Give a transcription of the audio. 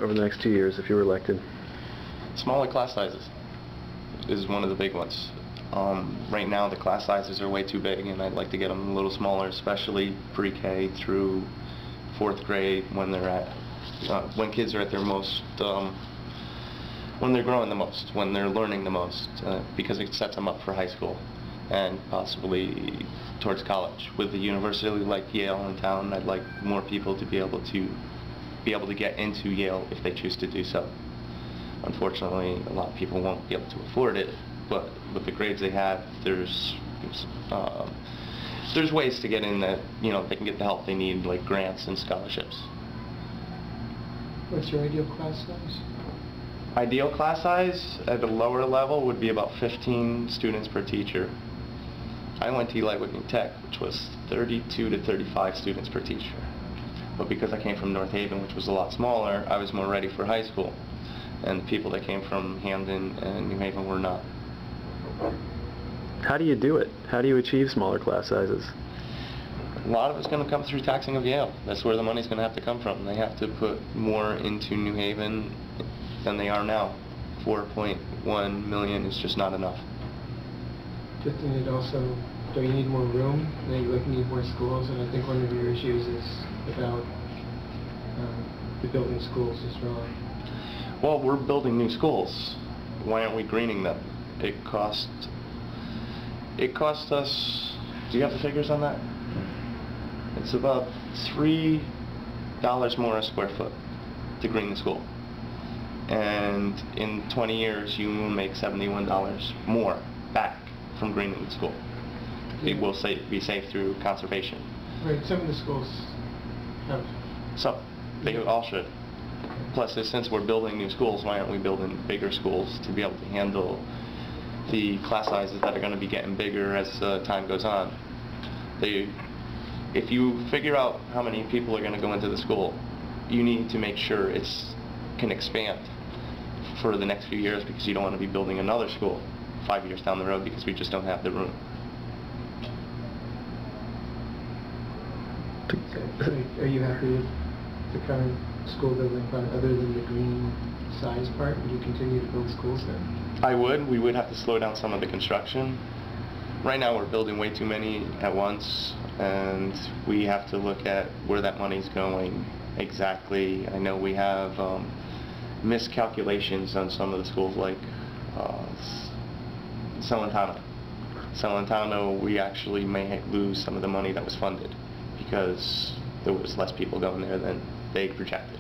over the next 2 years if you were elected? Smaller class sizes is one of the big ones. Right now the class sizes are way too big, and I'd like to get them a little smaller, especially pre-K through 4th grade, when they're at when kids are at their most, when they're growing the most, when they're learning the most, because it sets them up for high school and possibly towards college. With a university like Yale in town, I'd like more people to be able to get into Yale if they choose to do so. Unfortunately, a lot of people won't be able to afford it, but with the grades they have, there's ways to get in that, you know, they can get the help they need, like grants and scholarships. What's your ideal class size? Ideal class size at a lower level would be about 15 students per teacher. I went to Eli Whitney Tech, which was 32 to 35 students per teacher. But because I came from North Haven, which was a lot smaller, I was more ready for high school. And the people that came from Hamden and New Haven were not. How do you do it? How do you achieve smaller class sizes? A lot of it's going to come through taxing of Yale. That's where the money's going to have to come from. They have to put more into New Haven than they are now. 4.1 million is just not enough. Just in it also, do you need more room? You need more schools, and I think one of your issues is about the building schools is wrong. Well, we're building new schools. Why aren't we greening them? It cost us, do you have the figures on that? It's about $3 more a square foot to green the school. And in 20 years, you will make $71 more back from greening the school. It will be safe through conservation. Right, some of the schools have. So, they all should. Plus, since we're building new schools, why aren't we building bigger schools to be able to handle the class sizes that are going to be getting bigger as time goes on? If you figure out how many people are going to go into the school, you need to make sure it can expand for the next few years, because you don't want to be building another school 5 years down the road because we just don't have the room. So, are you happy with the current school building plan, other than the green size part? Would you continue to build schools then? I would. We would have to slow down some of the construction. Right now we're building way too many at once, and we have to look at where that money's going exactly. I know we have miscalculations on some of the schools, like Salentano. Salentano, we actually may lose some of the money that was funded because there was less people going there than they projected.